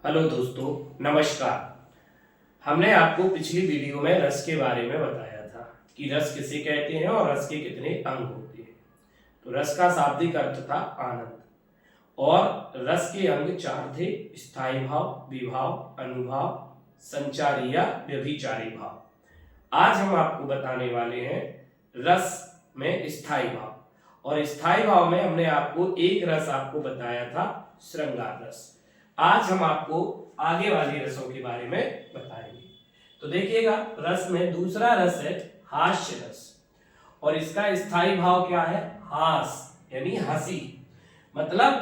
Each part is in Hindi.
हेलो दोस्तों, नमस्कार। हमने आपको पिछली वीडियो में रस के बारे में बताया था कि रस किसे कहते हैं और रस के कितने अंग होते हैं। तो रस का शाब्दिक अर्थ था आनंद और रस के अंग चार थे: स्थायी भाव, विभाव, अनुभाव, संचारी या व्यभिचारी भाव। आज हम आपको बताने वाले हैं रस में स्थायी भाव। और स्थायी भाव में हमने आपको एक रस आपको बताया था, श्रृंगार रस। आज हम आपको आगे वाली रसों के बारे में बताएंगे। तो देखिएगा, रस में दूसरा रस है हास्य रस और इसका स्थायी भाव क्या है? हास यानी हंसी। मतलब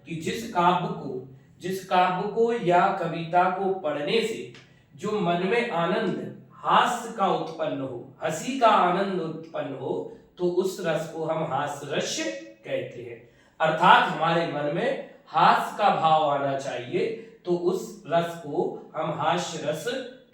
कि जिस काव्य को या कविता को पढ़ने से जो मन में आनंद, हास्य का उत्पन्न हो, हंसी का आनंद उत्पन्न हो, तो उस रस को हम हास्य रस कहते हैं। अर्थात हमारे मन में हास्य का भाव आना चाहिए, तो उस रस को हम हास्य रस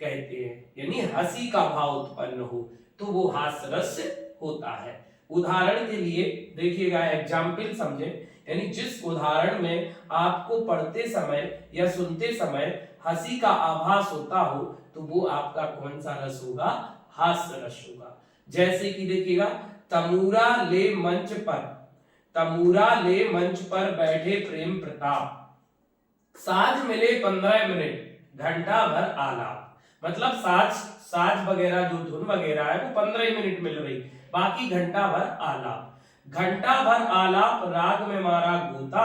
कहते हैं। यानी हंसी का भाव उत्पन्न हो तो वो हास्य रस होता है। उदाहरण के लिए देखिएगा, एग्जाम्पल समझे। यानी जिस उदाहरण में आपको पढ़ते समय या सुनते समय हंसी का आभास होता हो, तो वो आपका कौन सा रस होगा? हास्य रस होगा। जैसे कि देखिएगा, तमूरा ले मंच पर बैठे प्रेम प्रताप, साज मिले 15 मिनट, घंटा भर आलाप। मतलब साज वगैरह जो धुन वगैरह है वो 15 मिनट मिल रही, बाकी घंटा भर आलाप। घंटा भर आलाप राग में मारा गोता,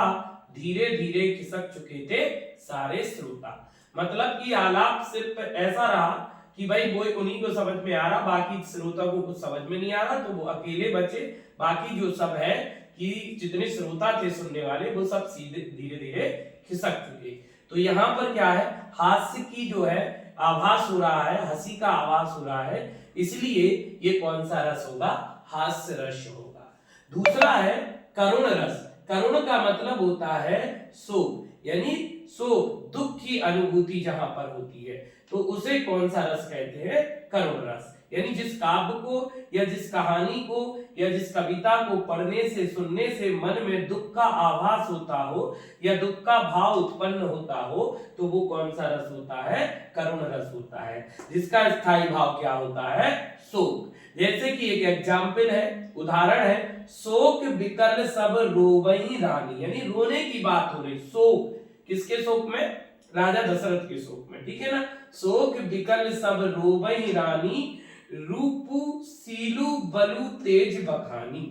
धीरे धीरे खिसक चुके थे सारे श्रोता। मतलब कि आलाप सिर्फ ऐसा रहा कि भाई वो उन्हीं को समझ में आ रहा, बाकी श्रोता को कुछ समझ में नहीं आ रहा, तो वो अकेले बचे। बाकी जो सब है कि जितने श्रोता थे सुनने वाले, वो सब सीधे धीरे धीरे खिसक चुके। तो यहाँ पर क्या है? हास्य की जो है आभास हो रहा है, हंसी का आभास हो रहा है, इसलिए ये कौन सा रस होगा? हास्य रस होगा। दूसरा है करुण रस। करुण का मतलब होता है शोक, यानी शोक, दुख की अनुभूति जहां पर होती है, तो उसे कौन सा रस कहते हैं? करुण रस। यानी जिस काव्य को या जिस कहानी को या जिस कविता को पढ़ने से, सुनने से मन में दुख का आभास होता हो या दुख का भाव उत्पन्न होता हो, तो वो कौन सा रस होता है? करुण रस होता है, जिसका स्थायी भाव क्या होता है? शोक। जैसे कि एक एग्जाम्पल है, उदाहरण है, शोक बिकल सब रोवई रानी। यानी रोने की बात हो रही। शोक किसके शोक में? राजा दशरथ के शोक में, ठीक है ना। शोक बिकल सब रोवई रानी, रूपु सीलु बलु तेज बखानी,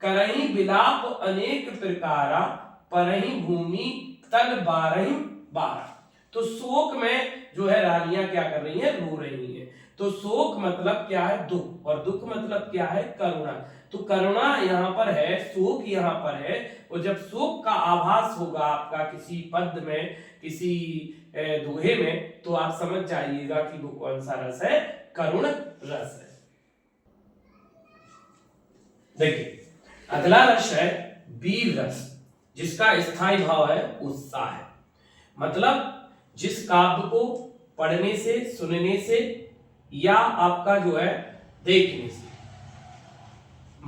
करही विलाप अनेक प्रकारा, परही भूमि तल बारही बारा। तो शोक में जो है रानियां क्या कर रही हैं? रो रही हैं। तो शोक मतलब क्या है? दुख, और दुख मतलब क्या है? करुणा। तो करुणा यहाँ पर है, शोक यहाँ पर है। और जब शोक का आभास होगा आपका किसी पद में, किसी दोहे में, तो आप समझ जाइएगा कि वो कौन सा रस है? करुण रस है। देखिए, अगला रस है वीर रस, जिसका स्थायी भाव है उत्साह। मतलब जिस काव्य को पढ़ने से, सुनने से या आपका जो है देखने से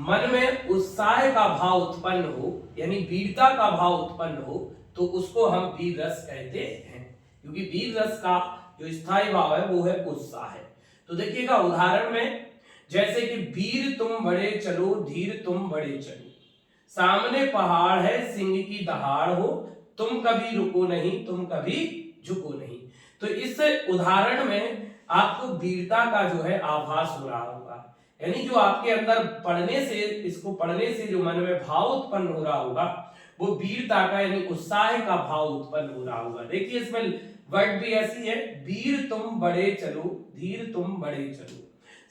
मन में उत्साह का भाव उत्पन्न हो, यानी वीरता का भाव उत्पन्न हो, तो उसको हम वीर रस कहते हैं। क्योंकि वीर रस का जो स्थायी भाव है वो है उत्साह है। तो देखिएगा उदाहरण में, जैसे कि वीर तुम बड़े चलो, धीर तुम बड़े चलो, सामने पहाड़ है सिंह की दहाड़ हो, तुम कभी रुको नहीं, तुम कभी झुको नहीं। तो इस उदाहरण में आपको वीरता का जो है आभास हो रहा होगा। यानी जो आपके अंदर पढ़ने से, इसको पढ़ने से जो मन में भाव उत्पन्न हो रहा होगा, वो वीरता का यानी उत्साह का भाव उत्पन्न हो रहा होगा। देखिए इसमें वर्ड भी ऐसी है, वीर तुम बड़े चलो, धीर तुम बड़े चलो,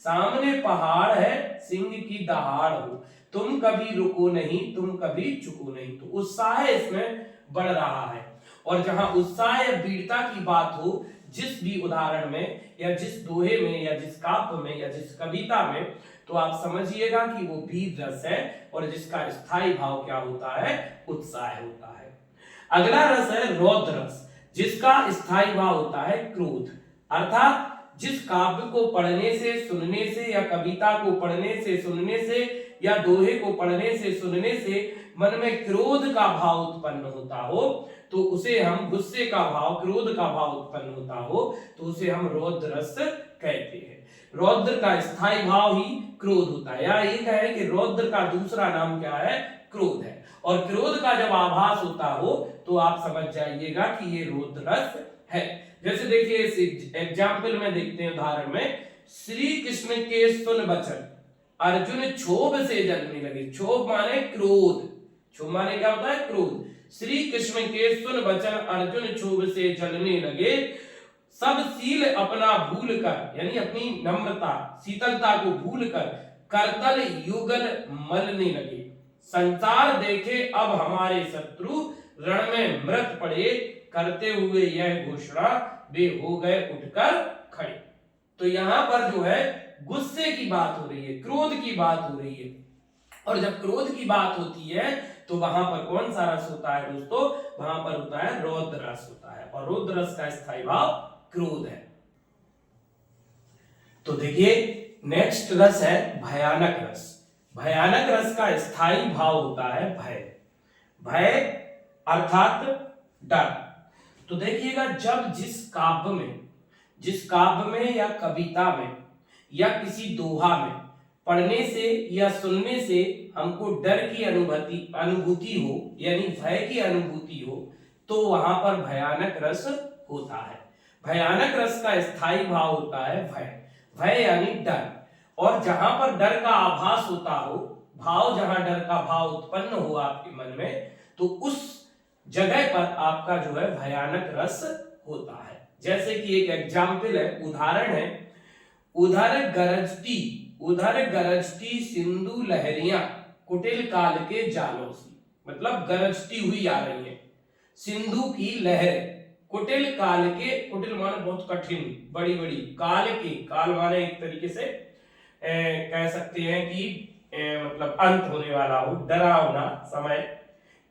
सामने पहाड़ है सिंह की दहाड़ हो, तुम कभी रुको नहीं, तुम कभी झुको नहीं। तो उत्साह इसमें बढ़ रहा है। और जहां उत्साह या वीरता की बात हो, जिस भी उदाहरण में या जिस दोहे में या जिस काव्य में या जिस कविता में, तो आप समझिएगा कि वो वीर रस है, और जिसका स्थायी भाव क्या होता है? उत्साह होता है। अगला रस है रौद्र रस, जिसका स्थायी भाव होता है क्रोध। अर्थात जिस काव्य को पढ़ने से, सुनने से या कविता को पढ़ने से, सुनने से या दोहे को पढ़ने से, सुनने से मन में क्रोध का भाव उत्पन्न होता हो, तो तो उसे हम गुस्से का भाव, क्रोध का भाव उत्पन्न होता हो तो उसे हम रौद्र रस कहते हैं। रौद्र का स्थायी भाव ही क्रोध होता है, या एक है कि रौद्र का दूसरा नाम क्या है, क्रोध है। और क्रोध का जब आभास होता हो तो आप समझ जाइएगा कि ये रौद्र रस है। जैसे देखिए इस एग्जाम्पल में देखते हैं, उदाहरण में, श्री कृष्ण के सुन बचन अर्जुन क्षोभ से जलने लगे। क्षोभ माने क्रोध, क्षोभ माने क्या होता है, क्रोध। श्री कृष्ण के सुन वचन अर्जुन क्षोभ से जलने लगे, सब सील अपना भूल कर, यानी अपनी नम्रता शीतलता को भूल कर करतल युगल मलने लगे। संसार देखे अब हमारे शत्रु, रण में मृत पड़े, करते हुए यह घोषणा वे हो गए उठकर खड़े। तो यहां पर जो है गुस्से की बात हो रही है, क्रोध की बात हो रही है। और जब क्रोध की बात होती है तो वहां पर कौन सा रस होता है दोस्तों, वहां पर होता है रौद्र रस होता है, और रौद्र रस का स्थायी भाव क्रोध है। तो देखिए नेक्स्ट रस है भयानक रस। भयानक रस का स्थायी भाव होता है भय। भय अर्थात डर। तो देखिएगा, जब जिस काव्य में या कविता में या किसी दोहा में पढ़ने से या सुनने से हमको डर की अनुभूति हो, यानी भय की अनुभूति हो, तो वहां पर भयानक रस होता है। भयानक रस का स्थायी भाव होता है भय। भय यानी डर। और जहां पर डर का आभास होता हो, जहां डर का भाव उत्पन्न हो आपके मन में, तो उस जगह पर आपका जो है भयानक रस होता है। जैसे कि एक एग्जाम्पल है, उदाहरण है, उधर गरजती सिंधु लहरियां कुटिल काल के जालों सी। मतलब गरजती हुई आ रही है सिंधु की लहर, कुटिल काल के, कुटिल माने बहुत कठिन, बड़ी बड़ी, काल माने एक तरीके से कह सकते हैं कि मतलब अंत होने वाला हो, डरावना समय।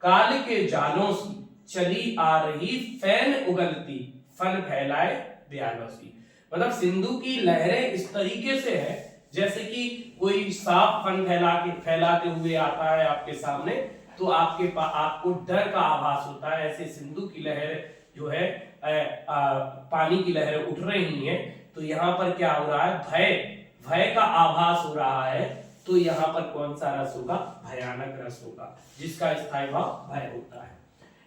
काल के जालों से चली आ रही फैन उगलती, फन फैलाए दयालों सी। मतलब सिंधु की लहरें इस तरीके से है जैसे कि कोई सांप फन फैलाते हुए आता है आपके सामने, तो आपको डर का आभास होता है। ऐसे सिंधु की लहर जो है पानी की लहरें उठ रही हैं, तो यहाँ पर क्या हो रहा है, भय का आभास हो रहा है। तो यहाँ पर कौन सा रस होगा, भयानक रस होगा, जिसका स्थायी भाव भय होता है।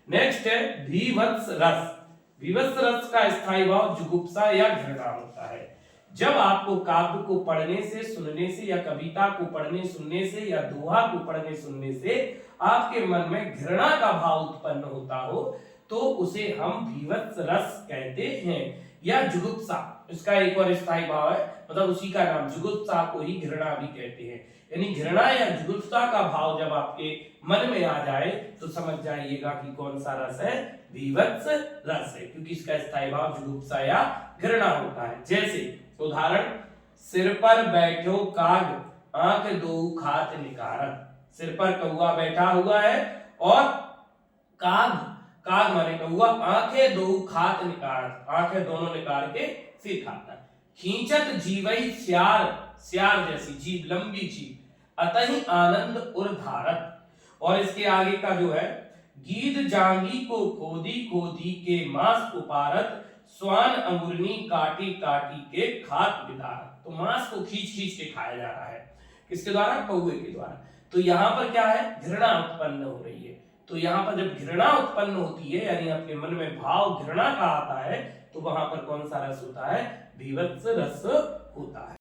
नेक्स्ट है भीभत्स रस। भीभत्स रस का स्थायी भाव जुगुप्सा या घृणा होता है। जब आपको काव्य को पढ़ने से, सुनने से, या कविता को पढ़ने सुनने से, या दोहा को पढ़ने सुनने से आपके मन में घृणा का भाव उत्पन्न होता हो, तो उसे हम भीभत्स रस कहते हैं। या जुगुप्सा, इसका एक और स्थायी भाव है, मतलब उसी का नाम, जुगुप्सा को ही घृणा भी कहते हैं। यानी घृणा या जुगुप्सा का भाव जब आपके मन में आ जाए तो समझ जाइएगा कि कौन सा रस है, भीभत्स रस है, क्योंकि इसका स्थायी भाव जुगुप्सा या घृणा होता है। जैसे उदाहरण, सिर पर बैठो काग आंख दो खात निकारत। सिर पर कौआ बैठा हुआ है और काग माने कौआ, आंखें दो खात निकारत, आंखें दोनों निकाल के फिर खाता है। खींचत जीवई स्यार जैसी जीभ, लंबी जीभ, अतहि आनंद उर धारत। और इसके आगे का जो है, गीद जांगी को खोदी के मांस उपारत, स्वान अंगुरनी काटी के खात विदारत। तो मांस को खींच के खाया जा रहा है, किसके द्वारा, कौवे के द्वारा। तो यहाँ पर क्या है, घृणा उत्पन्न हो रही है। तो यहाँ पर जब घृणा उत्पन्न होती है, यानी आपके मन में भाव घृणा का आता है, तो वहां पर कौन सा रस होता है, भीभत्स रस होता है।